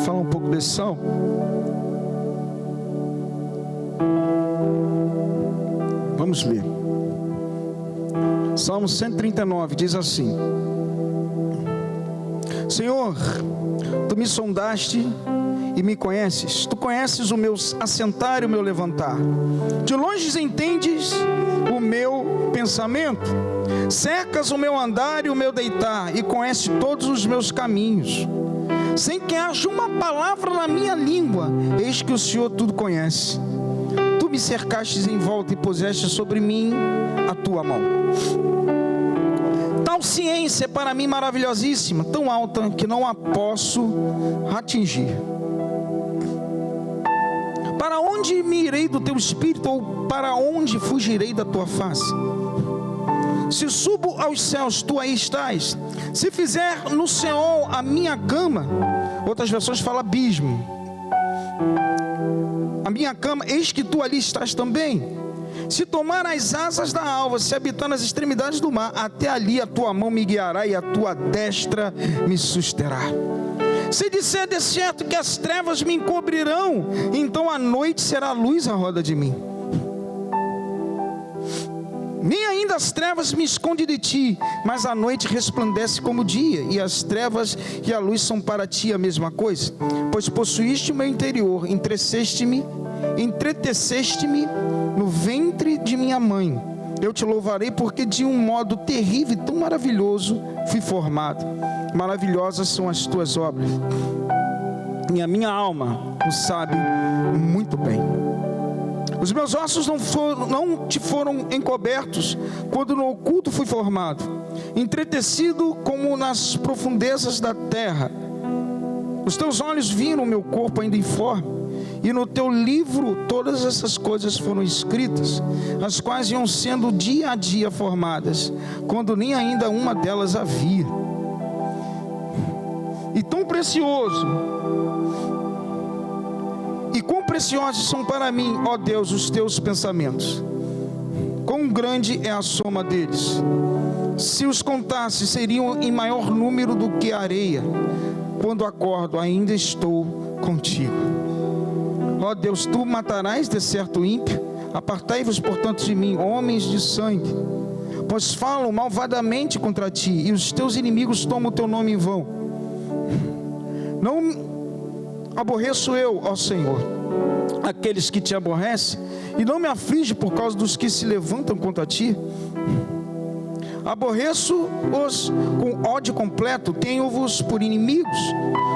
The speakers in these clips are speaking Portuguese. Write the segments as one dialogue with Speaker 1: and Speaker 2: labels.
Speaker 1: falar um pouco desse salmo. Vamos ler. Salmo 139 diz assim: Senhor, tu me sondaste e me conheces. Tu conheces o meu assentar e o meu levantar. De longe entendes o meu pensamento. Cercas o meu andar e o meu deitar, e conheces todos os meus caminhos. Sem que haja uma palavra na minha língua, eis que o Senhor tudo conhece. Tu me cercastes em volta e puseste sobre mim a tua mão. Tal ciência é para mim maravilhosíssima, tão alta que não a posso atingir. Para onde me irei do teu espírito, ou para onde fugirei da tua face? Se subo aos céus, tu aí estás. Se fizer no Seol a minha cama, outras versões falam abismo, a minha cama, eis que tu ali estás também. Se tomar as asas da alva, se habitar nas extremidades do mar, até ali a tua mão me guiará e a tua destra me susterá. Se disser de certo que as trevas me encobrirão, então a noite será luz à roda de mim. Nem ainda as trevas me escondem de ti, mas a noite resplandece como o dia, e as trevas e a luz são para ti a mesma coisa. Pois possuíste o meu interior, entreteceste-me no ventre de minha mãe. Eu te louvarei, porque de um modo terrível e tão maravilhoso fui formado. Maravilhosas são as tuas obras, e a minha alma o sabe muito bem. Os meus ossos não te foram encobertos, quando no oculto fui formado, entretecido como nas profundezas da terra. Os teus olhos viram o meu corpo ainda informe, e no teu livro todas essas coisas foram escritas, as quais iam sendo dia a dia formadas, quando nem ainda uma delas havia. E tão precioso, e quão preciosos são para mim, ó Deus, os teus pensamentos. Quão grande é a soma deles. Se os contasse, seriam em maior número do que a areia. Quando acordo, ainda estou contigo. Ó Deus, tu matarás de certo ímpio. Apartai-vos, portanto, de mim, homens de sangue, pois falam malvadamente contra ti, e os teus inimigos tomam o teu nome em vão. Não aborreço eu, ó Senhor, aqueles que te aborrecem, e não me aflige por causa dos que se levantam contra ti. Aborreço-os com ódio completo, tenho-vos por inimigos.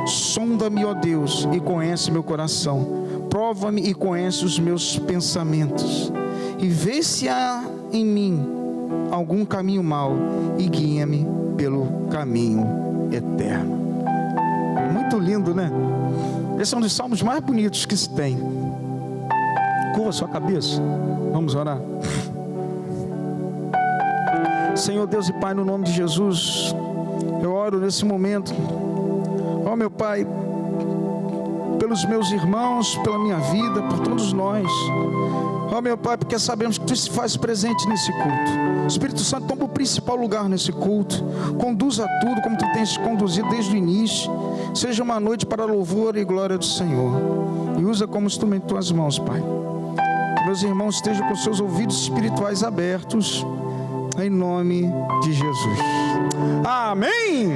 Speaker 1: Sonda-me, ó Deus, e conhece meu coração. Prova-me e conhece os meus pensamentos, e vê se há em mim algum caminho mau, e guia-me pelo caminho eterno. Muito lindo, né? Esse é um dos salmos mais bonitos que se tem. Curva sua cabeça, vamos orar. Senhor Deus e Pai, no nome de Jesus, eu oro nesse momento, ó meu Pai, pelos meus irmãos, pela minha vida, por todos nós, ó meu Pai, porque sabemos que Tu se faz presente nesse culto. Espírito Santo, toma o principal lugar nesse culto, conduza tudo como Tu tens conduzido desde o início. Seja uma noite para louvor e glória do Senhor, e usa como instrumento Tuas mãos, Pai. Que meus irmãos estejam com seus ouvidos espirituais abertos, em nome de Jesus. Amém.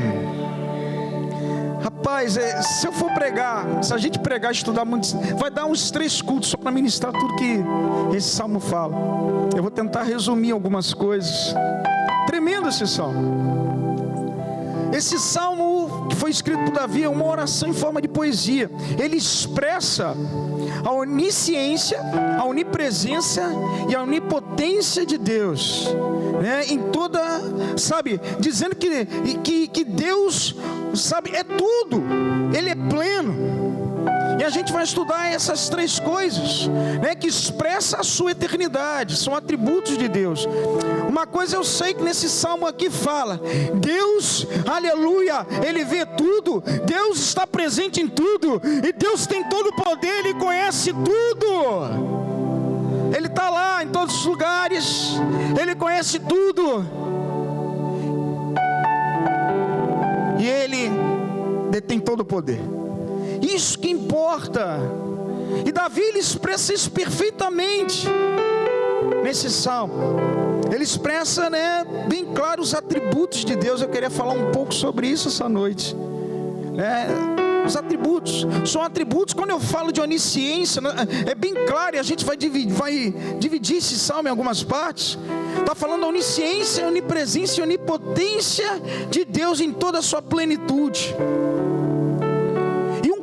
Speaker 1: Rapaz, se eu for pregar, se a gente pregar e estudar muito, vai dar uns 3 cultos só para ministrar tudo que esse salmo fala. Eu vou tentar resumir algumas coisas. Tremendo esse salmo. Esse salmo que foi escrito por Davi é uma oração em forma de poesia. Ele expressa a onisciência, a onipresença e a onipotência de Deus, né? Em toda, sabe, dizendo que Deus, sabe, é tudo, Ele é pleno. E a gente vai estudar essas 3 coisas, né, que expressa a sua eternidade, são atributos de Deus. Uma coisa eu sei que nesse salmo aqui fala: Deus, aleluia, Ele vê tudo, Deus está presente em tudo, e Deus tem todo o poder, Ele conhece tudo. Ele está lá em todos os lugares, Ele conhece tudo, e Ele detém todo o poder. Isso que importa. E Davi, ele expressa isso perfeitamente nesse salmo. Ele expressa, bem claro os atributos de Deus. Eu queria falar um pouco sobre isso essa noite. Os atributos, são atributos. Quando eu falo de onisciência, é bem claro, e a gente vai dividir esse salmo em algumas partes. Está falando da onisciência, onipresença e onipotência de Deus em toda a sua plenitude. E um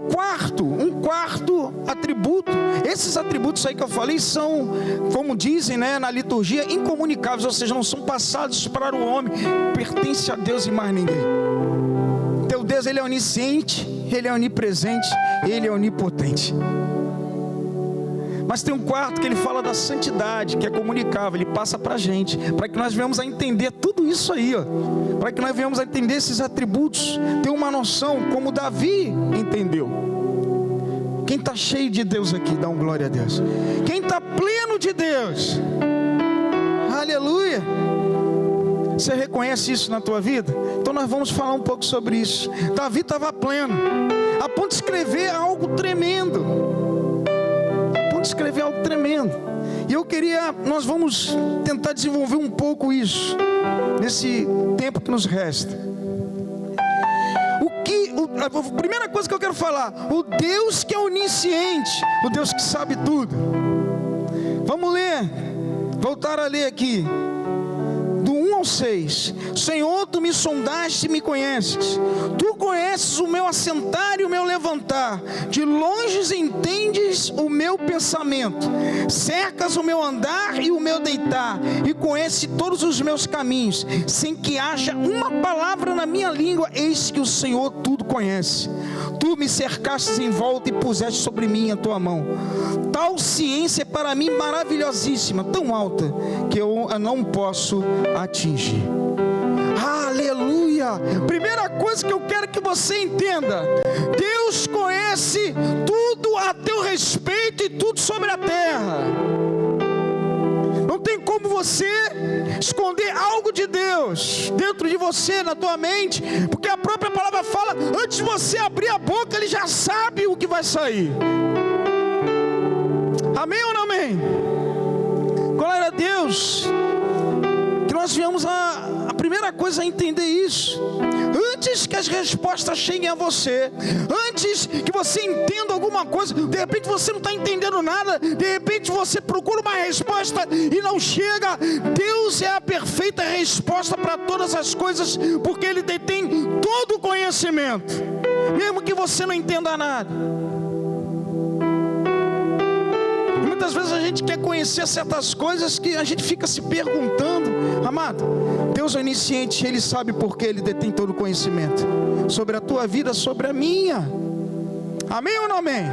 Speaker 1: quarto atributo, esses atributos aí que eu falei são, como dizem, na liturgia, incomunicáveis, ou seja, não são passados para o homem, pertence a Deus e mais ninguém. Teu Deus, ele é onisciente, ele é onipresente, ele é onipotente. Mas tem um quarto que ele fala da santidade, que é comunicável, ele passa para a gente, para que nós venhamos a entender tudo isso aí, para que nós venhamos a entender esses atributos, ter uma noção como Davi entendeu. Quem está cheio de Deus aqui, dá um glória a Deus. Quem está pleno de Deus, aleluia. Você reconhece isso na tua vida? Então nós vamos falar um pouco sobre isso. Davi estava pleno, a ponto de escrever algo tremendo. E nós vamos tentar desenvolver um pouco isso, nesse tempo que nos resta. A primeira coisa que eu quero falar, o Deus que é onisciente, o Deus que sabe tudo. Vamos ler, voltar a ler aqui, do 1 ao 6. Senhor, tu me sondaste e me conheces. Tu conheces o meu assentar e o meu levantar. De longe entendes o meu pensamento. Cercas o meu andar e o meu deitar. E conheces todos os meus caminhos. Sem que haja uma palavra na minha língua. Eis que o Senhor tudo conhece. Tu me cercastes em volta e puseste sobre mim a tua mão. Tal ciência é para mim maravilhosíssima, tão alta, que eu não posso atingir. Aleluia! Primeira coisa que eu quero que você entenda: Deus conhece tudo a teu respeito e tudo sobre a terra. Não tem como você esconder algo de Deus dentro de você, na tua mente, porque a própria palavra fala, antes de você abrir a boca, Ele já sabe o que vai sair. Amém ou não amém? Glória a Deus. Que nós viemos a primeira coisa a entender isso. Antes que as respostas cheguem a você, antes que você entenda alguma coisa, de repente você não está entendendo nada, de repente você procura uma resposta e não chega. Deus é a perfeita resposta para todas as coisas, porque Ele detém todo o conhecimento, mesmo que você não entenda nada. Muitas vezes a gente quer conhecer certas coisas que a gente fica se perguntando. Amado, Deus é onisciente, Ele sabe porque Ele detém todo o conhecimento sobre a tua vida, sobre a minha. Amém ou não amém?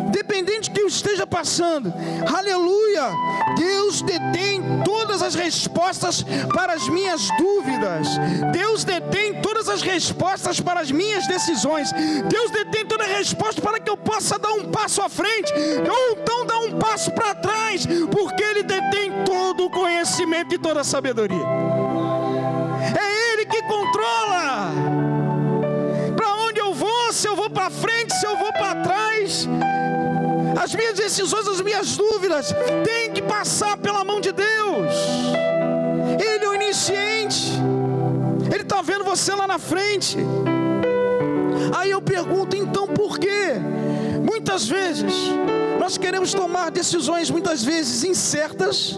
Speaker 1: Independente do que eu esteja passando, aleluia, Deus detém todas as respostas para as minhas dúvidas. Deus detém todas as respostas para as minhas decisões. Deus detém toda a resposta para que eu possa dar um passo à frente, ou então dar um passo para trás, porque Ele detém todo o conhecimento e toda a sabedoria. É Ele que controla para onde eu vou, se eu vou para frente, se eu vou para trás. As minhas decisões, as minhas dúvidas têm que passar pela mão de Deus. Ele é onisciente. Ele está vendo você lá na frente. Aí eu pergunto, então por quê? Muitas vezes nós queremos tomar decisões, muitas vezes incertas.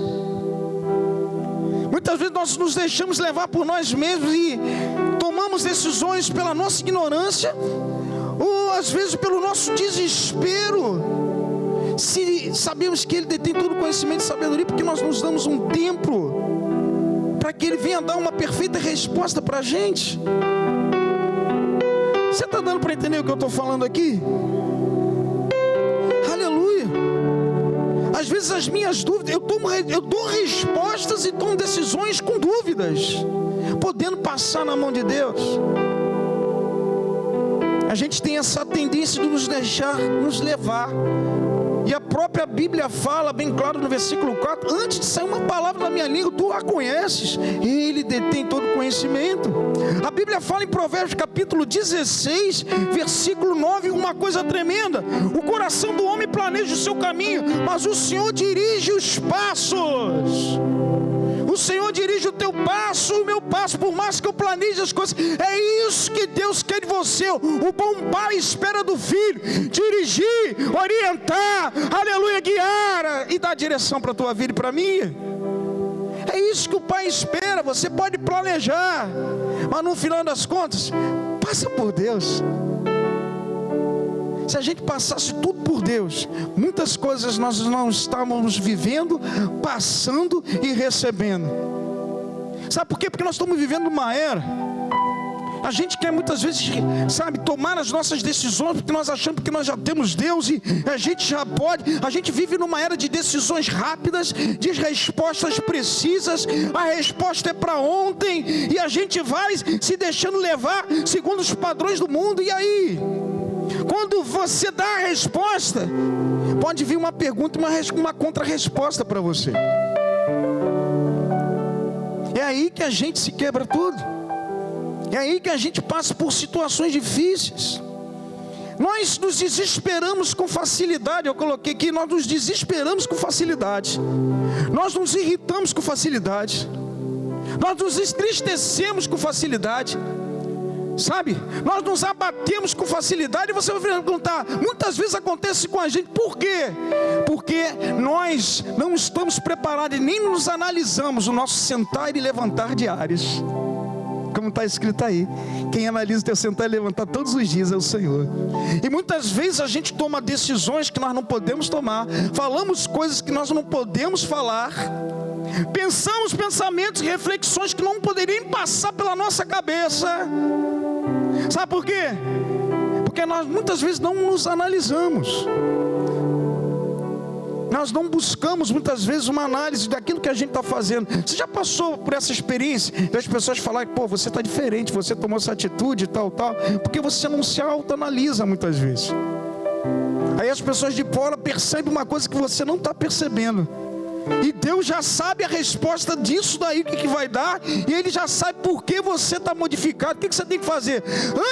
Speaker 1: Muitas vezes nós nos deixamos levar por nós mesmos e tomamos decisões pela nossa ignorância, ou às vezes pelo nosso desespero. Se sabemos que Ele detém todo o conhecimento e sabedoria, porque nós nos damos um tempo para que Ele venha dar uma perfeita resposta para a gente. Você está dando para entender o que eu estou falando aqui? Aleluia. Às vezes as minhas dúvidas, eu dou respostas e tomo decisões com dúvidas, podendo passar na mão de Deus. A gente tem essa tendência de nos deixar nos levar. E a própria própria Bíblia fala bem claro no versículo 4, antes de sair uma palavra da minha língua, tu a conheces, ele detém todo conhecimento. A Bíblia fala em Provérbios capítulo 16, versículo 9, uma coisa tremenda: o coração do homem planeja o seu caminho, mas o Senhor dirige os passos. O Senhor dirige o teu passo, o meu passo, por mais que eu planeje as coisas. É isso que Deus quer de você. O bom pai espera do filho dirigir, orientar, aleluia, guiar e dar direção para a tua vida e para a minha. É isso que o pai espera. Você pode planejar, mas no final das contas, passa por Deus. Se a gente passasse tudo por Deus, muitas coisas nós não estávamos vivendo, passando e recebendo. Sabe por quê? Porque nós estamos vivendo uma era. A gente quer muitas vezes, sabe, tomar as nossas decisões, porque nós achamos que nós já temos Deus e a gente já pode. A gente vive numa era de decisões rápidas, de respostas precisas. A resposta é para ontem e a gente vai se deixando levar segundo os padrões do mundo. E aí, quando você dá a resposta, pode vir uma pergunta e uma contra-resposta para você. É aí que a gente se quebra tudo. É aí que a gente passa por situações difíceis. Nós nos desesperamos com facilidade. Eu coloquei aqui, nós nos desesperamos com facilidade. Nós nos irritamos com facilidade. Nós nos entristecemos com facilidade. Sabe, nós nos abatemos com facilidade. E você vai perguntar, muitas vezes acontece com a gente, por quê? Porque nós não estamos preparados e nem nos analisamos o nosso sentar e levantar diários. Como está escrito aí, quem analisa o teu sentar e levantar todos os dias é o Senhor. E muitas vezes a gente toma decisões que nós não podemos tomar, falamos coisas que nós não podemos falar, pensamos pensamentos e reflexões que não poderiam passar pela nossa cabeça. Sabe por quê? Porque nós muitas vezes não nos analisamos. Nós não buscamos muitas vezes uma análise daquilo que a gente está fazendo. Você já passou por essa experiência das pessoas falarem, pô, você está diferente, você tomou essa atitude e tal, porque você não se autoanalisa muitas vezes. Aí as pessoas de fora percebem uma coisa que você não está percebendo. E Deus já sabe a resposta disso daí, o que vai dar. E Ele já sabe por que você está modificado. O que você tem que fazer?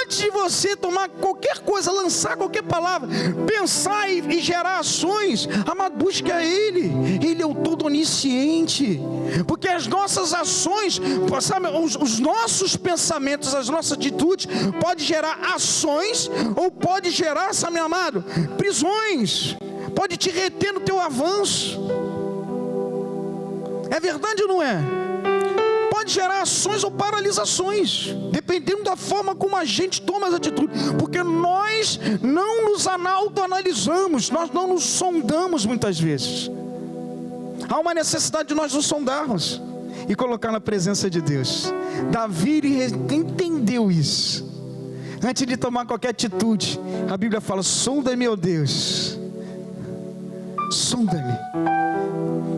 Speaker 1: Antes de você tomar qualquer coisa, lançar qualquer palavra, pensar e gerar ações, amado, busque a Ele. Ele é o todo onisciente. Porque as nossas ações, sabe, os nossos pensamentos, as nossas atitudes, pode gerar ações ou pode gerar, sabe, meu amado, prisões. Pode te reter no teu avanço. É verdade ou não é? Pode gerar ações ou paralisações, dependendo da forma como a gente toma as atitudes. Porque nós não nos autoanalisamos, nós não nos sondamos muitas vezes. Há uma necessidade de nós nos sondarmos e colocar na presença de Deus. Davi entendeu isso. Antes de tomar qualquer atitude, a Bíblia fala, sonda-me, ó Deus. Sonda-me.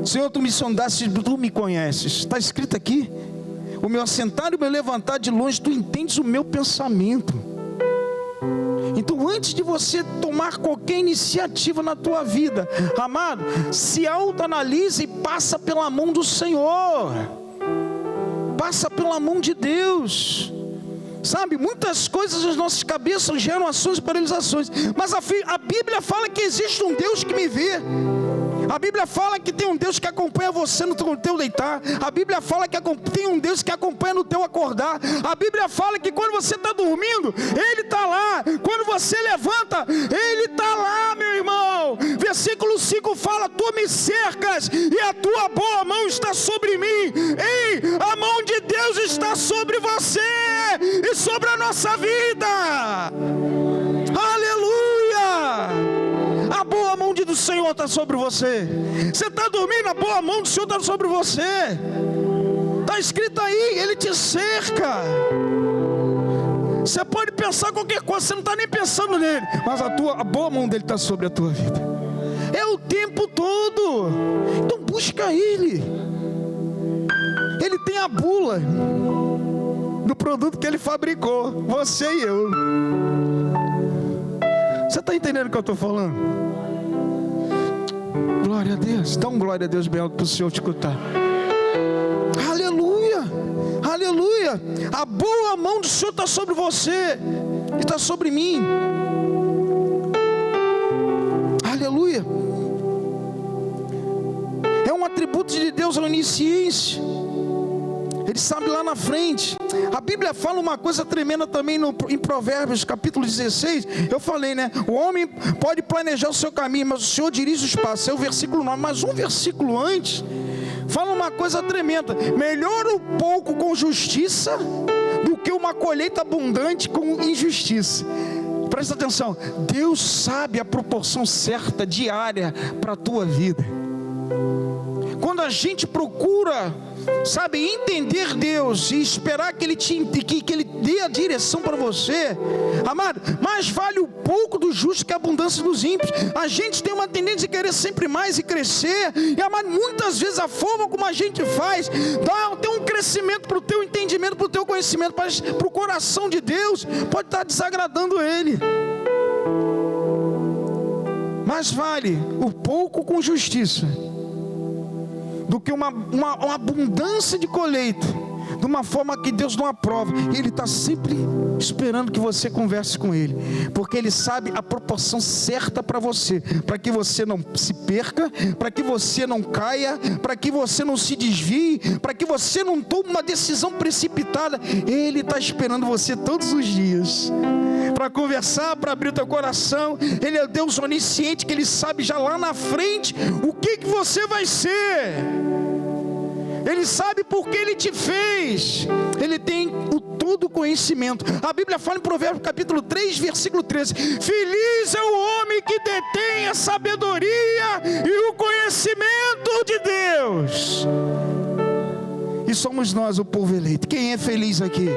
Speaker 1: Senhor, tu me sondaste, tu me conheces. Está escrito aqui, o meu assentar e o meu levantar de longe, tu entendes o meu pensamento. Então antes de você tomar qualquer iniciativa na tua vida, amado, se autoanalisa e passa pela mão do Senhor. Passa pela mão de Deus. Sabe, muitas coisas nas nossas cabeças geram ações e paralisações. Mas a Bíblia fala que existe um Deus que me vê. A Bíblia fala que tem um Deus que acompanha você no teu deitar. A Bíblia fala que tem um Deus que acompanha no teu acordar. A Bíblia fala que quando você está dormindo, Ele está lá. Quando você levanta, Ele está lá, meu irmão. Versículo 5 fala, tu me cercas e a tua boa mão está sobre mim. Ei, a mão de Deus está sobre você e sobre a nossa vida. Aleluia! A boa mão do Senhor está sobre você. Você está dormindo, a boa mão do Senhor está sobre você. Está escrito aí, Ele te cerca. Você pode pensar qualquer coisa, você não está nem pensando nele, mas a boa mão dele está sobre a tua vida. É o tempo todo. Então busca Ele. Ele tem a bula do produto que Ele fabricou, você e eu. Você está entendendo o que eu estou falando? Glória a Deus. Dá um glória a Deus bem alto para o Senhor te escutar. Aleluia, aleluia. A boa mão do Senhor está sobre você, está sobre mim. Aleluia. É um atributo de Deus a onisciência. Ele sabe lá na frente. A Bíblia fala uma coisa tremenda também em Provérbios capítulo 16. Eu falei, né? O homem pode planejar o seu caminho, mas o Senhor dirige os passos. É o versículo 9. Mas um versículo antes fala uma coisa tremenda: melhor o pouco com justiça do que uma colheita abundante com injustiça. Presta atenção. Deus sabe a proporção certa diária para a tua vida. Quando a gente procura, sabe, entender Deus e esperar que Ele dê a direção para você, amado, mais vale o pouco do justo que a abundância dos ímpios. A gente tem uma tendência de querer sempre mais e crescer, e amado, muitas vezes a forma como a gente faz dá até um crescimento para o teu entendimento, para o teu conhecimento, mas para o coração de Deus pode estar desagradando Ele. Mais vale o pouco com justiça do que uma abundância de colheita, de uma forma que Deus não aprova. E Ele está sempre esperando que você converse com Ele, porque Ele sabe a proporção certa para você, para que você não se perca, para que você não caia, para que você não se desvie, para que você não tome uma decisão precipitada. Ele está esperando você todos os dias para conversar, para abrir o teu coração. Ele é o Deus onisciente, que Ele sabe já lá na frente o que você vai ser. Ele sabe por que Ele te fez. Ele tem o todo conhecimento. A Bíblia fala em Provérbios capítulo 3, versículo 13: feliz é o homem que detém a sabedoria e o conhecimento de Deus. E somos nós o povo eleito. Quem é feliz aqui?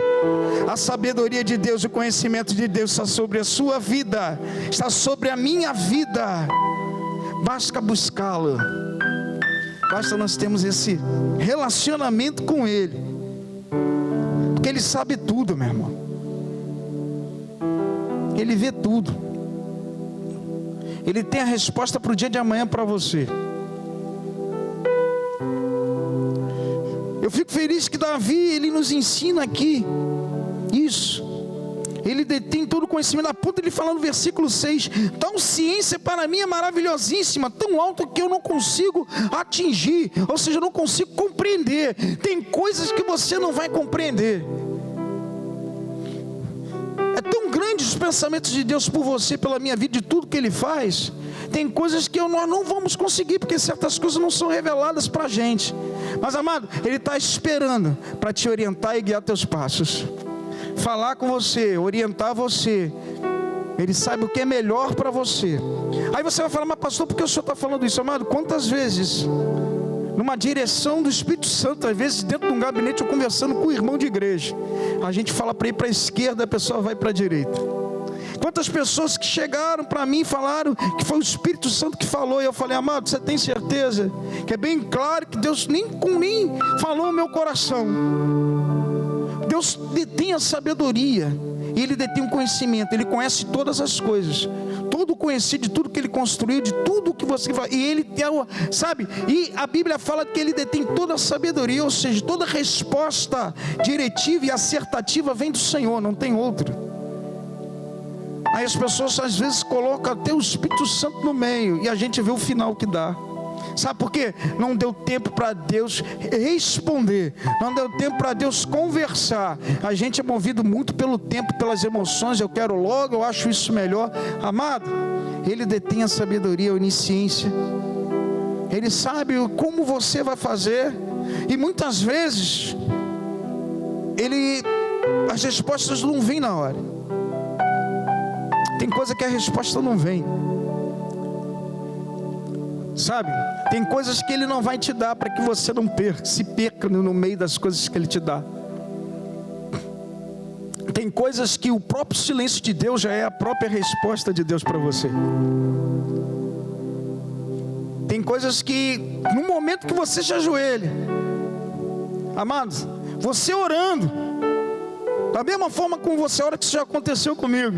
Speaker 1: A sabedoria de Deus e o conhecimento de Deus está sobre a sua vida, está sobre a minha vida. Basta buscá-lo. Basta nós termos esse relacionamento com Ele, porque Ele sabe tudo, meu irmão. Ele vê tudo. Ele tem a resposta para o dia de amanhã para você. Eu fico feliz que Davi, ele nos ensina aqui isso. Ele detém todo o conhecimento. A ponto de ele falar no versículo 6: tal ciência para mim é maravilhosíssima, tão alta que eu não consigo atingir, ou seja, eu não consigo compreender. Tem coisas que você não vai compreender. É tão grande os pensamentos de Deus por você, pela minha vida, de tudo que Ele faz. Tem coisas que nós não vamos conseguir, porque certas coisas não são reveladas para a gente. Mas, amado, Ele está esperando para te orientar e guiar teus passos, falar com você, orientar você. Ele sabe o que é melhor para você. Aí você vai falar: mas pastor, por que o senhor está falando isso? Amado, quantas vezes, numa direção do Espírito Santo, às vezes dentro de um gabinete, eu conversando com o irmão de igreja, a gente fala para ir para a esquerda, a pessoa vai para a direita. Quantas pessoas que chegaram para mim e falaram que foi o Espírito Santo que falou, e eu falei: amado, você tem certeza? Que é bem claro que Deus nem falou no meu coração. Deus detém a sabedoria, e Ele detém o conhecimento. Ele conhece todas as coisas, todo o conhecido de tudo que Ele construiu, de tudo que você faz. E Ele tem, sabe, e a Bíblia fala que Ele detém toda a sabedoria, ou seja, toda resposta diretiva e acertativa vem do Senhor, não tem outra. Aí as pessoas às vezes colocam até o Espírito Santo no meio, e a gente vê o final que dá. Sabe por quê? Não deu tempo para Deus responder, não deu tempo para Deus conversar. A gente é movido muito pelo tempo, pelas emoções. Eu quero logo, eu acho isso melhor. Amado, Ele detém a sabedoria, a onisciência. Ele sabe como você vai fazer. E muitas vezes as respostas não vêm na hora. Tem coisa que a resposta não vem, sabe? Tem coisas que Ele não vai te dar para que você não se perca no meio das coisas que Ele te dá. Tem coisas que o próprio silêncio de Deus já é a própria resposta de Deus para você. Tem coisas que no momento que você se ajoelha, amados, você orando, da mesma forma como você ora, que isso já aconteceu comigo.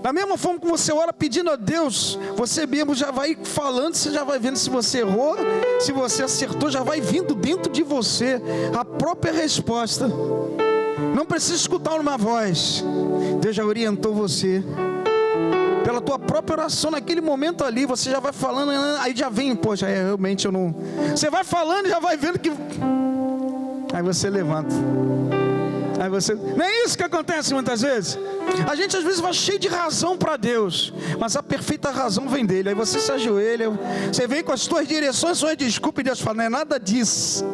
Speaker 1: Da mesma forma que você ora pedindo a Deus, você mesmo já vai falando, você já vai vendo se você errou, se você acertou, já vai vindo dentro de você a própria resposta. Não precisa escutar uma voz. Deus já orientou você. Pela tua própria oração, naquele momento ali, você já vai falando, aí já vem, poxa, realmente eu não... Você vai falando e já vai vendo que... Aí você levanta. Aí você... Não é isso que acontece muitas vezes? A gente às vezes vai cheio de razão para Deus, mas a perfeita razão vem dele. Aí você se ajoelha, você vem com as tuas direções, suas desculpas, e Deus fala, não é nada disso.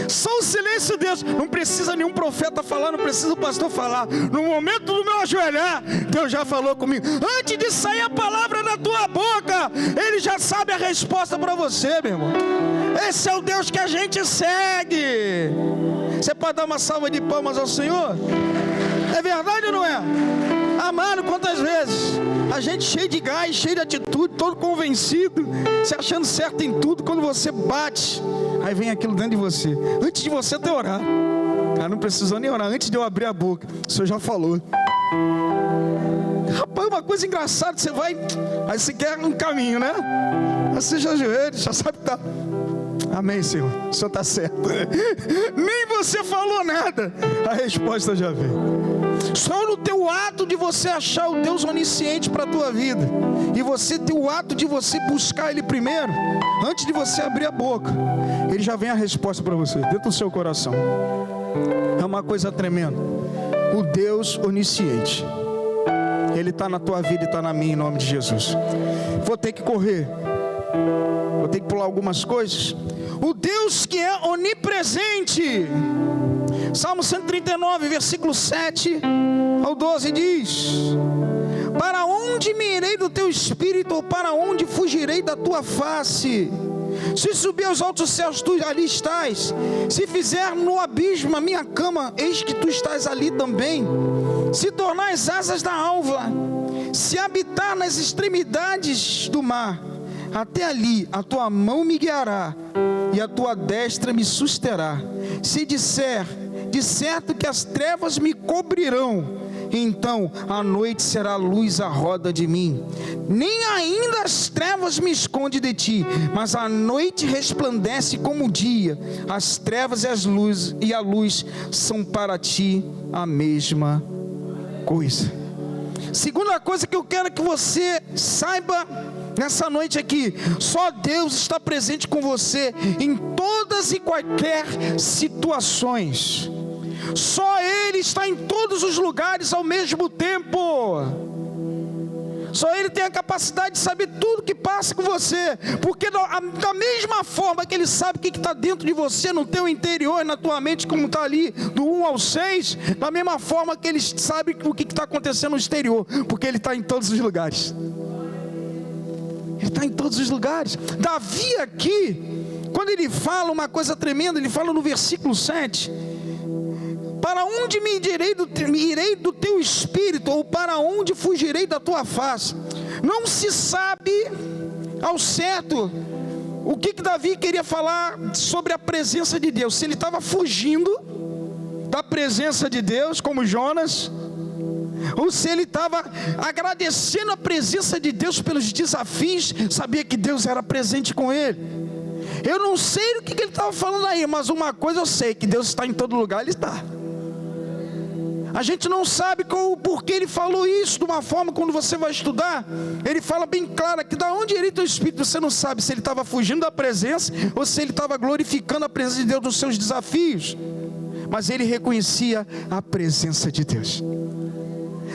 Speaker 1: Só o silêncio de Deus. Não precisa nenhum profeta falar, não precisa o pastor falar. No momento do meu ajoelhar, Deus já falou comigo. Antes de sair a palavra da tua boca, Ele já sabe a resposta para você, meu irmão. Esse é o Deus que a gente segue. Você pode dar uma salva de palmas ao Senhor? É verdade ou não é? Amado, quantas vezes a gente cheio de gás, cheio de atitude, todo convencido, se achando certo em tudo, quando você bate, aí vem aquilo dentro de você. Antes de você até orar, cara, não precisou nem orar, antes de eu abrir a boca, o Senhor já falou. Rapaz, uma coisa engraçada, você vai, aí você quer um caminho, né? Aí você já ajoelha, já sabe que tá... Amém, Senhor, o Senhor está certo. Nem você falou nada, a resposta já veio. Só no teu ato de você achar o Deus onisciente para a tua vida, e você ter o ato de você buscar Ele primeiro, antes de você abrir a boca, Ele já vem a resposta para você, dentro do seu coração. É uma coisa tremenda. O Deus onisciente, Ele está na tua vida e está na minha, em nome de Jesus. Vou ter que correr, vou ter que pular algumas coisas. O Deus que é onipresente, Salmo 139, versículo 7 ao 12 diz: para onde me irei do teu espírito, ou para onde fugirei da tua face? Se subir aos altos céus, tu ali estás. Se fizer no abismo a minha cama, eis que tu estás ali também. Se tornar as asas da alva, se habitar nas extremidades do mar, até ali a tua mão me guiará, e a tua destra me susterá. Se disser, de certo que as trevas me cobrirão, então a noite será luz à roda de mim. Nem ainda as trevas me escondem de ti, mas a noite resplandece como o dia. As trevas e a luz são para ti a mesma coisa. Segunda coisa que eu quero que você saiba nessa noite aqui: só Deus está presente com você em todas e quaisquer situações. Só Ele está em todos os lugares ao mesmo tempo. Só Ele tem a capacidade de saber tudo que passa com você, porque da mesma forma que Ele sabe o que está dentro de você, no teu interior, na tua mente, como está ali, do 1 ao 6, da mesma forma que Ele sabe o que está acontecendo no exterior, porque Ele está em todos os lugares. Ele está em todos os lugares. Davi aqui, quando ele fala uma coisa tremenda, ele fala no versículo 7, para onde me irei do teu espírito, ou para onde fugirei da tua face? Não se sabe ao certo o que Davi queria falar sobre a presença de Deus. Se ele estava fugindo da presença de Deus, como Jonas, ou se ele estava agradecendo a presença de Deus pelos desafios, sabia que Deus era presente com ele. Eu não sei o que ele estava falando aí, mas uma coisa eu sei, que Deus está em todo lugar, Ele está. A gente não sabe por que ele falou isso de uma forma. Quando você vai estudar, ele fala bem claro que da onde irei teu espírito. Você não sabe se ele estava fugindo da presença, ou se ele estava glorificando a presença de Deus nos seus desafios. Mas ele reconhecia a presença de Deus.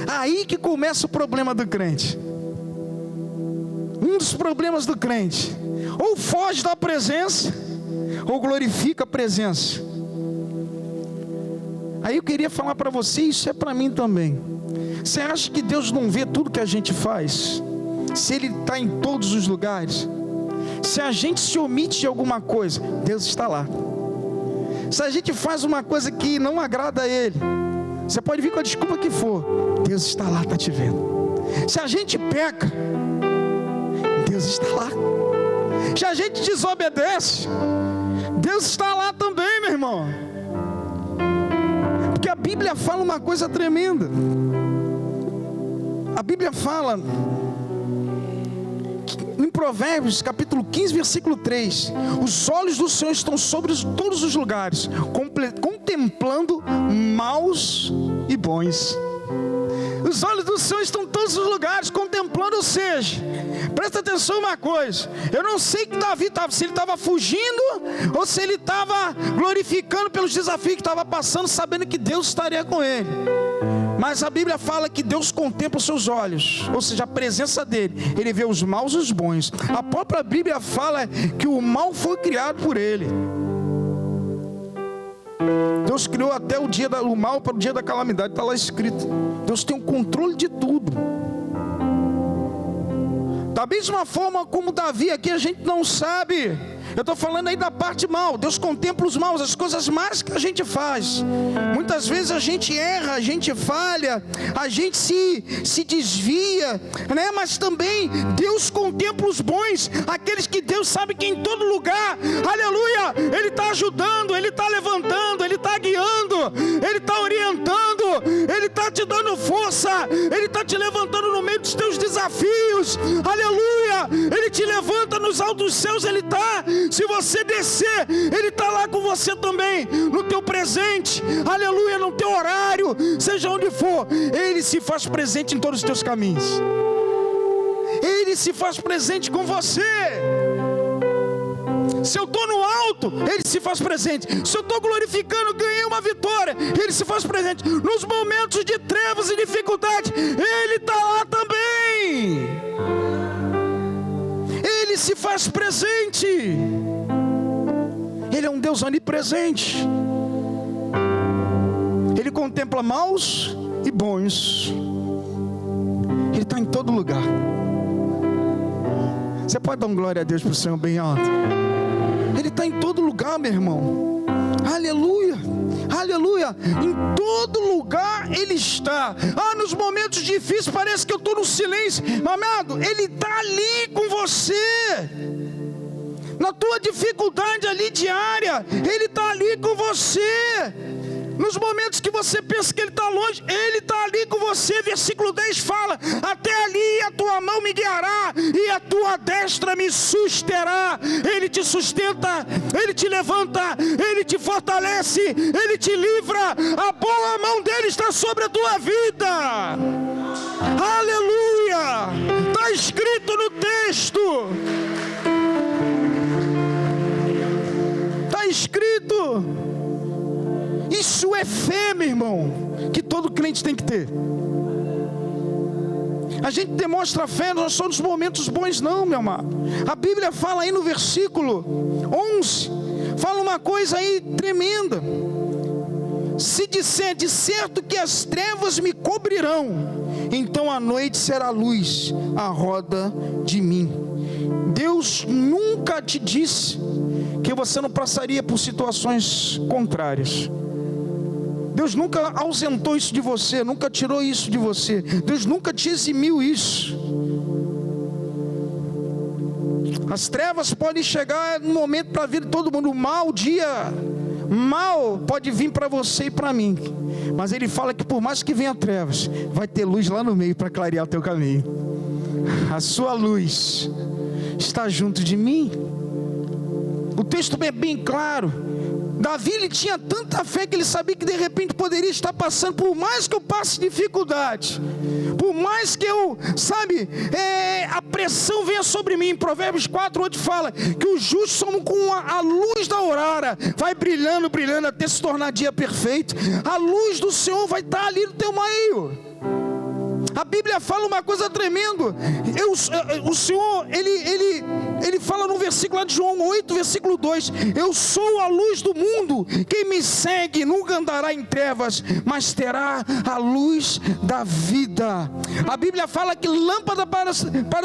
Speaker 1: Aí que começa o problema do crente. Um dos problemas do crente: ou foge da presença, ou glorifica a presença. Aí eu queria falar para você, isso é para mim também. Você acha que Deus não vê tudo que a gente faz? Se Ele está em todos os lugares? Se a gente se omite de alguma coisa, Deus está lá. Se a gente faz uma coisa que não agrada a Ele, você pode vir com a desculpa que for, Deus está lá, está te vendo. Se a gente peca, Deus está lá. Se a gente desobedece, Deus está lá também, meu irmão. Porque a Bíblia fala uma coisa tremenda. A Bíblia fala, em Provérbios, capítulo 15, versículo 3, os olhos do Senhor estão sobre todos os lugares, contemplando maus e bons. Os olhos do Senhor estão em todos os lugares, contemplando, ou seja, presta atenção em uma coisa, eu não sei que Davi estava, se ele estava fugindo, ou se ele estava glorificando pelos desafios que estava passando, sabendo que Deus estaria com ele. Mas a Bíblia fala que Deus contempla os seus olhos, ou seja, a presença dele, ele vê os maus e os bons. A própria Bíblia fala que o mal foi criado por ele. Deus criou até o mal para o dia da calamidade, está lá escrito. Deus tem o controle de tudo. Da mesma forma como Davi aqui, a gente não sabe. Eu estou falando aí da parte mal. Deus contempla os maus, as coisas más que a gente faz. Muitas vezes a gente erra, a gente falha, a gente se desvia, né? Mas também Deus contempla os bons, aqueles que Deus sabe que em todo lugar, aleluia, Ele está ajudando, Ele está levantando, Ele está guiando, Ele está orientando, Ele está te dando força, Ele está te levantando no meio dos teus desafios, aleluia, Ele te levanta nos altos céus, Ele está. Se você descer, Ele está lá com você também, no teu presente, aleluia, no teu horário, seja onde for, Ele se faz presente em todos os teus caminhos. Ele se faz presente com você. Se eu estou no alto, Ele se faz presente. Se eu estou glorificando, ganhei uma vitória, Ele se faz presente. Nos momentos de trevas e dificuldade, Ele está lá também. Ele se faz presente. Ele é um Deus onipresente. Ele contempla maus e bons. Ele está em todo lugar. Você pode dar uma glória a Deus para o Senhor bem alto? Ele está em todo lugar, meu irmão. Aleluia, aleluia. Em todo lugar Ele está. Nos momentos difíceis parece que eu estou no silêncio. Meu amado, Ele está ali com você. Na tua dificuldade ali diária, Ele está ali com você. Nos momentos que você pensa que Ele está longe, Ele está ali com você. Versículo 10 fala: até ali a tua mão me guiará e a tua destra me susterá. Ele te sustenta, Ele te levanta, Ele te fortalece, Ele te livra. A boa mão dEle está sobre a tua vida. Aleluia. Está escrito no texto. Está escrito. Isso é fé, meu irmão, que todo crente tem que ter. A gente demonstra fé não só nos momentos bons, não, meu amado. A Bíblia fala aí no versículo 11, fala uma coisa aí tremenda. Se disser de certo que as trevas me cobrirão, então a noite será luz à roda de mim. Deus nunca te disse que você não passaria por situações contrárias. Deus nunca ausentou isso de você, nunca tirou isso de você. Deus nunca te eximiu isso. As trevas podem chegar no momento para a vida de todo mundo. O mau dia, mal pode vir para você e para mim. Mas Ele fala que por mais que venha trevas, vai ter luz lá no meio para clarear o teu caminho. A sua luz está junto de mim. O texto é bem claro. Davi, ele tinha tanta fé que ele sabia que de repente poderia estar passando, por mais que eu passe dificuldade, por mais que eu, a pressão venha sobre mim. Provérbios 4:8 fala que os justos são como a luz da aurora, vai brilhando, brilhando até se tornar dia perfeito. A luz do Senhor vai estar ali no teu meio. A Bíblia fala uma coisa tremenda. O Senhor, Ele fala no versículo de João 8, versículo 2: eu sou a luz do mundo, quem me segue nunca andará em trevas, mas terá a luz da vida. A Bíblia fala que lâmpada para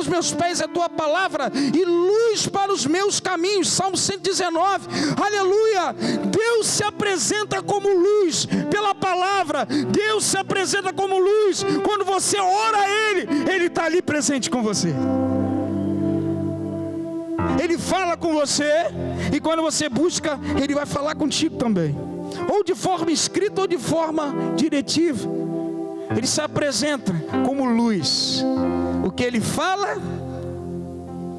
Speaker 1: os meus pés é a tua palavra e luz para os meus caminhos. Salmo 119, aleluia. Deus se apresenta como luz pela palavra. Deus se apresenta como luz. Quando você ora a Ele está ali presente com você. Ele fala com você, e quando você busca, Ele vai falar contigo também, ou de forma escrita ou de forma diretiva. Ele se apresenta como luz. luz, o que Ele fala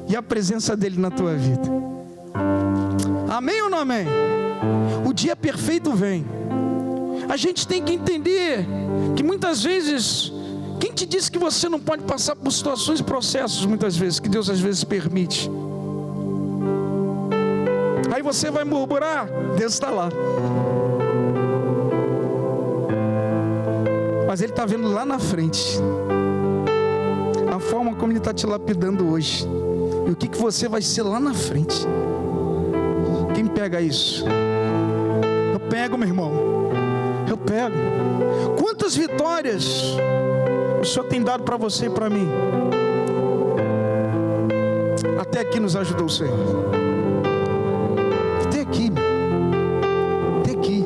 Speaker 1: e a presença dEle na tua vida. Amém ou não amém? O dia perfeito vem. A gente tem que entender que muitas vezes, quem te disse que você não pode passar por situações e processos, muitas vezes, que Deus às vezes permite? Aí você vai murmurar, Deus está lá. Mas Ele está vendo lá na frente a forma como Ele está te lapidando hoje, e o que você vai ser lá na frente. Quem pega isso? Eu pego, meu irmão. Eu pego. Quantas vitórias o Senhor tem dado para você e para mim? Até aqui nos ajudou o Senhor. Até aqui. Até aqui.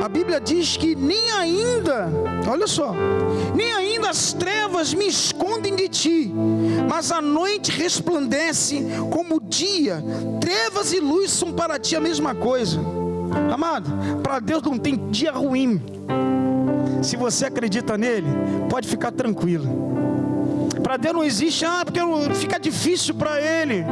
Speaker 1: A Bíblia diz que nem ainda, olha só, nem ainda as trevas me escondem de ti, mas a noite resplandece como o dia. Trevas e luz são para ti a mesma coisa. Amado, para Deus não tem dia ruim. Se você acredita nele, pode ficar tranquilo. Para Deus não existe, porque fica difícil para Ele.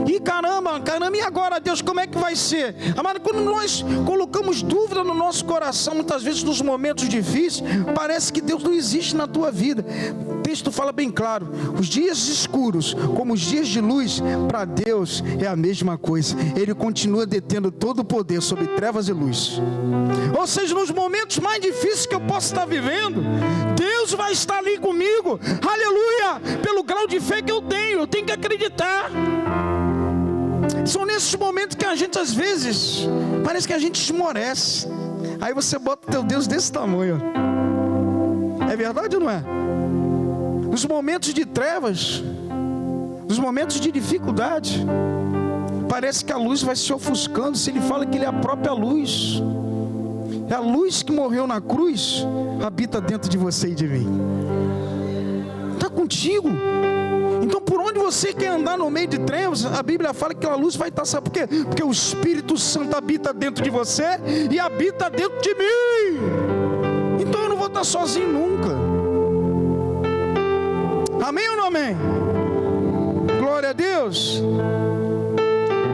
Speaker 1: E caramba, e agora, Deus, como é que vai ser? Amado, quando nós colocamos dúvida no nosso coração, muitas vezes nos momentos difíceis, parece que Deus não existe na tua vida. O texto fala bem claro: os dias escuros, como os dias de luz, para Deus é a mesma coisa. Ele continua detendo todo o poder sobre trevas e luz. Ou seja, nos momentos mais difíceis que eu posso estar vivendo, Deus vai estar ali comigo. Aleluia! Pelo grau de fé que eu tenho que acreditar. São nesses momentos que a gente às vezes parece que a gente esmorece. Aí você bota o teu Deus desse tamanho. É verdade ou não é? Nos momentos de trevas, nos momentos de dificuldade, parece que a luz vai se ofuscando. Se Ele fala que Ele é a própria luz, é a luz que morreu na cruz, habita dentro de você e de mim. Está contigo. Então, por onde você quer andar no meio de trevas, a Bíblia fala que a luz vai estar. Sabe por quê? Porque o Espírito Santo habita dentro de você e habita dentro de mim. Então eu não vou estar sozinho nunca. Amém ou não amém? Glória a Deus.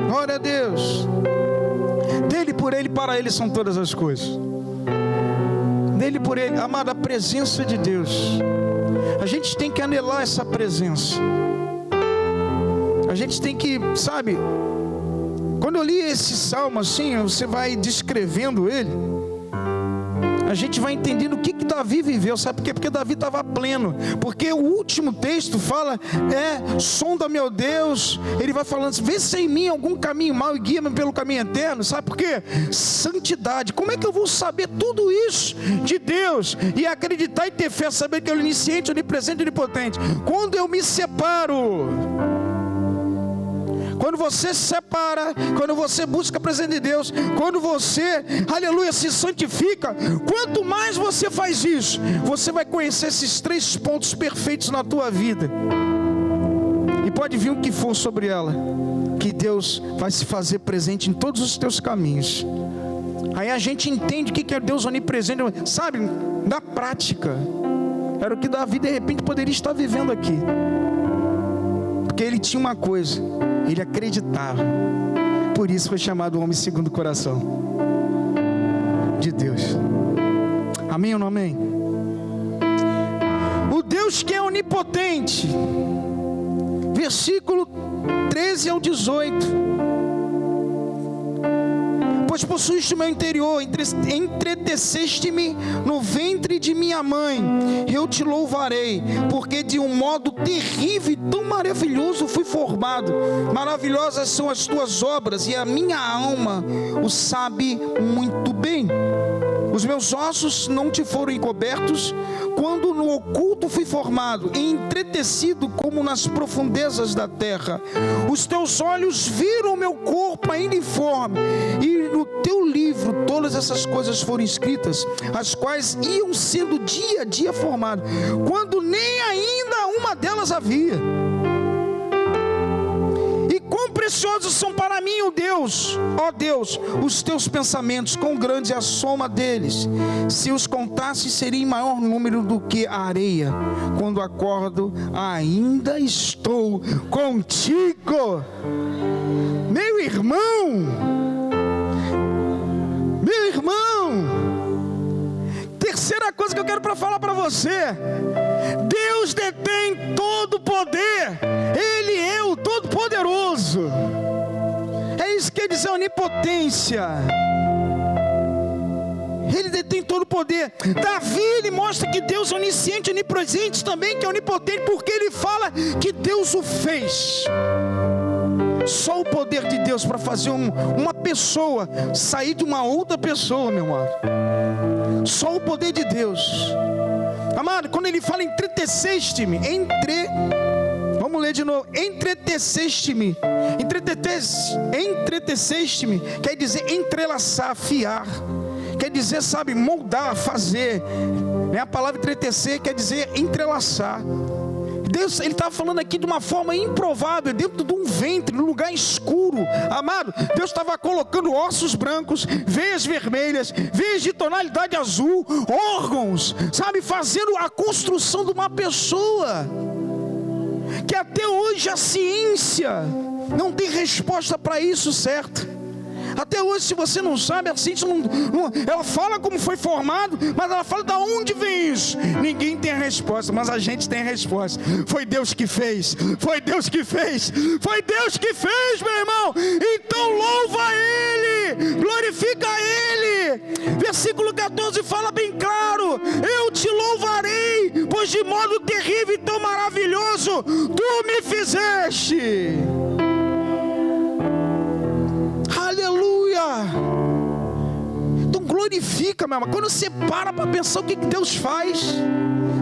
Speaker 1: Glória a Deus. Dele, por Ele, para Ele são todas as coisas. Dele, por Ele, amada, a presença de Deus. A gente tem que anelar essa presença. A gente tem que, sabe, quando eu li esse salmo assim, você vai descrevendo ele, a gente vai entendendo o que Davi viveu. Sabe por quê? Porque Davi estava pleno. Porque o último texto fala, sonda meu Deus. Ele vai falando assim, vê se em mim algum caminho mau e guia-me pelo caminho eterno. Sabe por quê? Santidade. Como é que eu vou saber tudo isso de Deus e acreditar e ter fé, saber que Ele é onisciente, onipresente e onipotente? Quando eu me separo. Quando você se separa, quando você busca a presença de Deus, quando você, aleluia, se santifica, quanto mais você faz isso, você vai conhecer esses 3 pontos perfeitos na tua vida. E pode vir o que for sobre ela, que Deus vai se fazer presente em todos os teus caminhos. Aí a gente entende o que é Deus onipresente, sabe, na prática. Era o que Davi de repente poderia estar vivendo aqui. Porque ele tinha uma coisa, ele acreditava. Por isso foi chamado o homem segundo o coração de Deus. Amém ou não amém? O Deus que é onipotente, versículo 13 ao 18. Pois possuíste o meu interior, entreteceste-me no ventre de minha mãe, eu te louvarei, porque de um modo terrível e tão maravilhoso fui formado. Maravilhosas são as tuas obras, e a minha alma o sabe muito bem. Os meus ossos não te foram encobertos, quando no oculto fui formado, e entretecido como nas profundezas da terra. Os teus olhos viram o meu corpo ainda informe, e no teu livro todas essas coisas foram escritas, as quais iam sendo dia a dia formadas, quando nem ainda uma delas havia. E quão preciosos coisas são para mim, ó Deus, os teus pensamentos, quão grande é a soma deles. Se os contasse, seria em maior número do que a areia. Quando acordo, ainda estou contigo. Meu irmão, terceira coisa que eu quero falar para você: Deus detém todo o poder, Ele é o Todo-Poderoso. É isso que quer dizer onipotência. Ele detém todo o poder. Davi, ele mostra que Deus é onisciente, onipresente também, que é onipotente, porque ele fala que Deus o fez. Só o poder de Deus para fazer uma pessoa sair de uma outra pessoa, meu amado. Só o poder de Deus. Amado, quando ele fala entreteceste-me, vamos ler de novo. Entreteceste-me. Entreteceste-me quer dizer entrelaçar, afiar. Quer dizer, sabe, moldar, fazer. A palavra entretecer quer dizer entrelaçar. Deus, Ele estava falando aqui de uma forma improvável, dentro de um ventre, num lugar escuro. Amado, Deus estava colocando ossos brancos, veias vermelhas, veias de tonalidade azul, órgãos, sabe, fazendo a construção de uma pessoa, que até hoje a ciência não tem resposta para isso, certo? Até hoje, se você não sabe, a ciência ela fala como foi formado, mas ela fala de onde vem isso. Ninguém tem a resposta, mas a gente tem a resposta. Foi Deus que fez, foi Deus que fez, foi Deus que fez, meu irmão. Então louva Ele, glorifica Ele. Versículo 14 fala bem claro: eu te louvarei, pois de modo terrível e tão maravilhoso tu me fizeste. Então glorifica, meu irmão. Quando você para pensar o que Deus faz,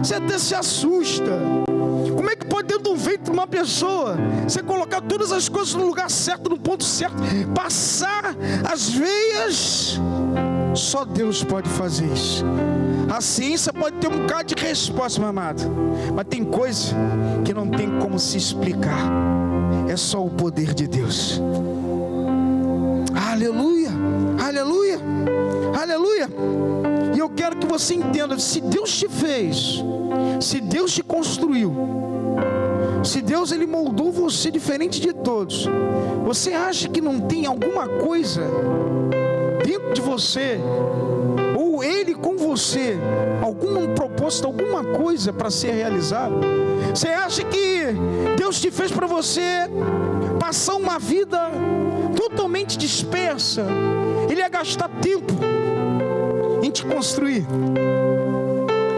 Speaker 1: você até se assusta. Como é que pode, dentro de um ventre de uma pessoa, você colocar todas as coisas no lugar certo, no ponto certo, passar as veias? Só Deus pode fazer isso. A ciência pode ter um bocado de resposta, meu amado, mas tem coisa que não tem como se explicar. É só o poder de Deus. Aleluia, aleluia, aleluia. E eu quero que você entenda: se Deus te fez, se Deus te construiu, se Deus Ele moldou você diferente de todos, você acha que não tem alguma coisa dentro de você, ou Ele com você, algum propósito, alguma coisa para ser realizado? Você acha que Deus te fez para você passar uma vida totalmente dispersa? Ele ia gastar tempo em te construir.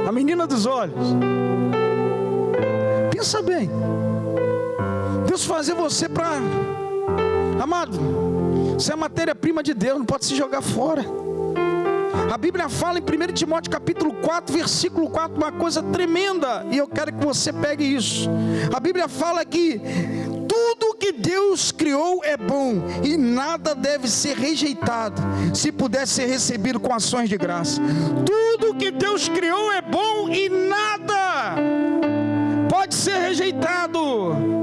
Speaker 1: A menina dos olhos. Pensa bem. Deus fazer você para... Amado, você é matéria-prima de Deus, não pode se jogar fora. A Bíblia fala em 1 Timóteo capítulo 4, versículo 4, uma coisa tremenda, e eu quero que você pegue isso. A Bíblia fala que tudo que Deus criou é bom, e nada deve ser rejeitado, se puder ser recebido com ações de graça. Tudo que Deus criou é bom, e nada pode ser rejeitado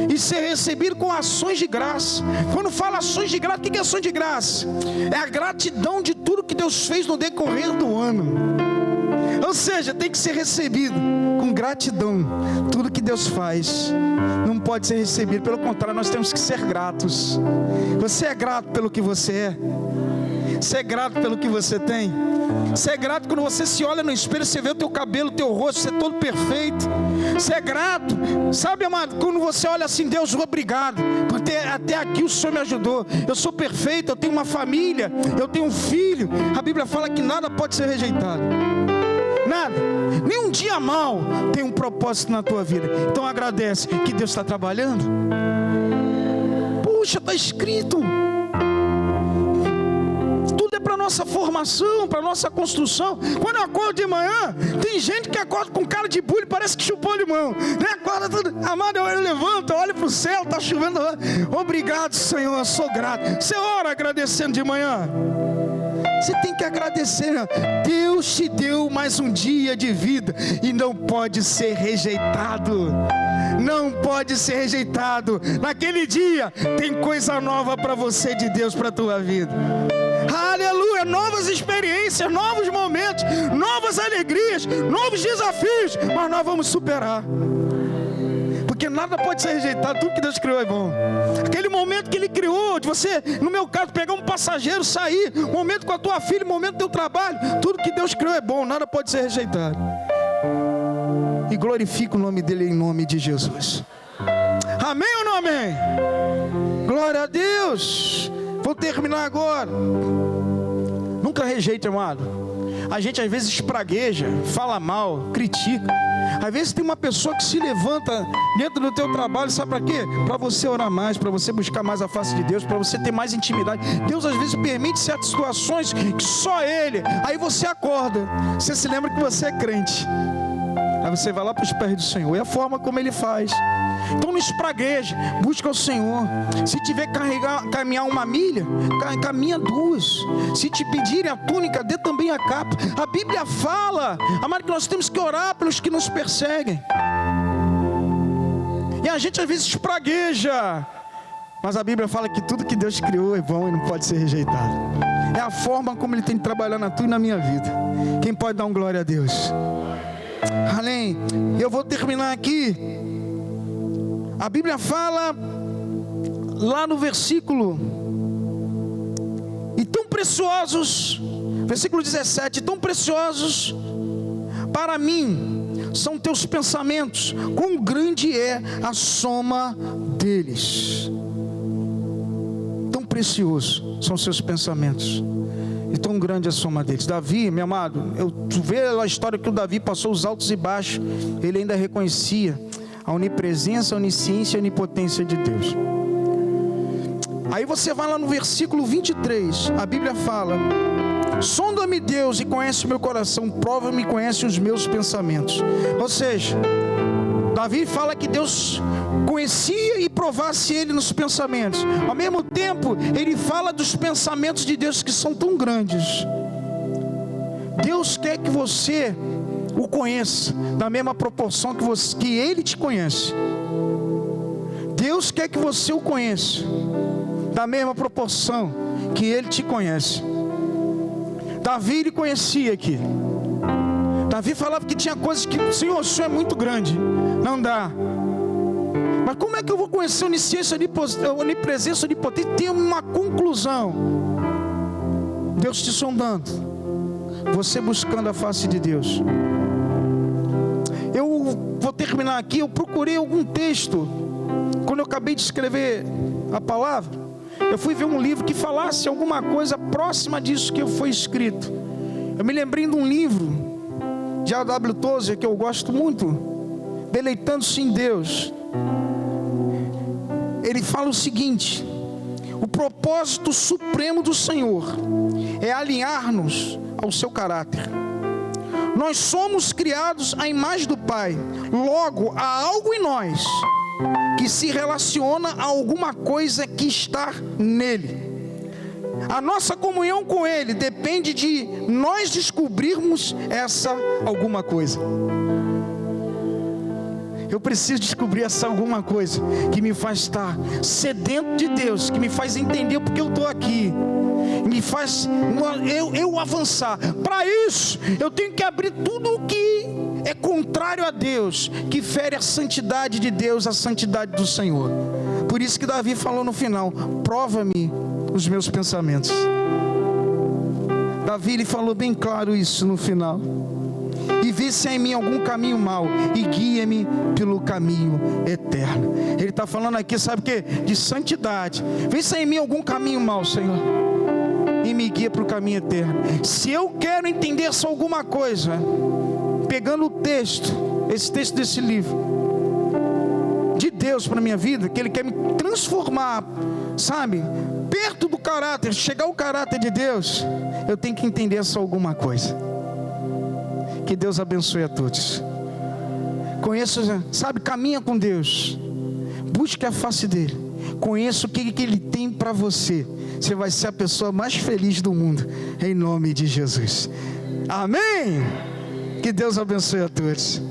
Speaker 1: e ser recebido com ações de graça. Quando fala ações de graça, o que é ações de graça? É a gratidão de tudo que Deus fez no decorrer do ano. Ou seja, tem que ser recebido com gratidão. Tudo que Deus faz não pode ser recebido, pelo contrário, nós temos que ser gratos. Você é grato pelo que você é? Você é grato pelo que você tem? Você é grato quando você se olha no espelho, você vê o teu cabelo, o teu rosto, você é todo perfeito? Você é grato, sabe, amado, quando você olha assim: Deus, obrigado, porque até aqui o Senhor me ajudou, eu sou perfeito, eu tenho uma família, eu tenho um filho. A Bíblia fala que nada pode ser rejeitado. Nada, nem um dia mal tem um propósito na tua vida. Então agradece que Deus está trabalhando. Puxa, está escrito. Tudo é para nossa formação, para nossa construção. Quando eu acordo de manhã, tem gente que acorda com cara de bullying, parece que chupou limão, né? Acorda tudo, amado, eu levanto, olho para o céu, está chovendo. Obrigado, Senhor, eu sou grato. Você ora agradecendo de manhã? Você tem que agradecer. Deus te deu mais um dia de vida e não pode ser rejeitado. Não pode ser rejeitado. Naquele dia tem coisa nova para você de Deus, para a tua vida. Aleluia, novas experiências, novos momentos, novas alegrias, novos desafios, mas nós vamos superar. Porque nada pode ser rejeitado, tudo que Deus criou é bom. Aquele momento que Ele criou, de você, no meu caso, pegar um passageiro, sair, momento com a tua filha, momento do teu trabalho, tudo que Deus criou é bom, nada pode ser rejeitado. E glorifica o nome dEle em nome de Jesus. Amém ou não amém? Glória a Deus. Vou terminar agora. Nunca rejeite, amado. A gente às vezes pragueja, fala mal, critica. Às vezes tem uma pessoa que se levanta dentro do teu trabalho, sabe para quê? Para você orar mais, para você buscar mais a face de Deus, para você ter mais intimidade. Deus às vezes permite certas situações que só Ele. Aí você acorda, você se lembra que você é crente. Aí você vai lá para os pés do Senhor. É a forma como Ele faz. Então não espragueje, busca o Senhor. Se tiver que caminhar 1 milha, caminha 2. Se te pedirem a túnica, dê também a capa. A Bíblia fala, amado, que nós temos que orar pelos que nos perseguem. E a gente às vezes espragueja, mas a Bíblia fala que tudo que Deus criou é bom e não pode ser rejeitado. É a forma como Ele tem de trabalhar na tua e na minha vida. Quem pode dar um glória a Deus? Além, eu vou terminar aqui. A Bíblia fala lá no versículo: e tão preciosos, versículo 17, tão preciosos para mim são teus pensamentos, quão grande é a soma deles. Tão precioso são seus pensamentos e tão grande a soma deles. Davi, meu amado, tu vê a história que o Davi passou os altos e baixos, ele ainda reconhecia a onipresença, a onisciência e a onipotência de Deus. Aí você vai lá no versículo 23, a Bíblia fala: sonda-me, Deus, e conhece o meu coração, prova-me e conhece os meus pensamentos. Ou seja, Davi fala que Deus conhecia e provasse ele nos pensamentos. Ao mesmo tempo, ele fala dos pensamentos de Deus que são tão grandes. Deus quer que você o conheça na mesma proporção que Ele te conhece. Deus quer que você o conheça da mesma proporção que Ele te conhece. Davi, ele conhecia aqui. Davi falava que tinha coisas que, Senhor, o Senhor é muito grande, não dá. Mas como é que eu vou conhecer a onisciência, a onipresença, a onipotência? Tem uma conclusão. Deus te sondando, você buscando a face de Deus. Eu vou terminar aqui. Eu procurei algum texto, quando eu acabei de escrever a palavra, eu fui ver um livro que falasse alguma coisa próxima disso que foi escrito. Eu me lembrei de um livro de A.W. Tozer, que eu gosto muito, Deleitando-se em Deus. Ele fala o seguinte: o propósito supremo do Senhor é alinhar-nos ao seu caráter. Nós somos criados à imagem do Pai. Logo, há algo em nós que se relaciona a alguma coisa que está nele. A nossa comunhão com Ele depende de nós descobrirmos essa alguma coisa. Eu preciso descobrir essa alguma coisa que me faz estar sedento de Deus, que me faz entender porque eu estou aqui, me faz eu avançar. Para isso, eu tenho que abrir tudo o que é contrário a Deus, que fere a santidade de Deus, a santidade do Senhor. Por isso que Davi falou no final: prova-me os meus pensamentos. Davi, ele falou bem claro isso no final: e vê se há em mim algum caminho mau, e guia-me pelo caminho eterno. Ele está falando aqui, sabe o que? De santidade. Vê se há em mim algum caminho mau, Senhor, e me guia para o caminho eterno. Se eu quero entender só alguma coisa, pegando o texto, esse texto desse livro, de Deus para a minha vida, que Ele quer me transformar, sabe, perto do caráter, chegar ao caráter de Deus, eu tenho que entender só alguma coisa. Que Deus abençoe a todos. Conheça, sabe, caminha com Deus, busque a face dEle, conheça o que Ele tem para você. Você vai ser a pessoa mais feliz do mundo, em nome de Jesus. Amém? Que Deus abençoe a todos.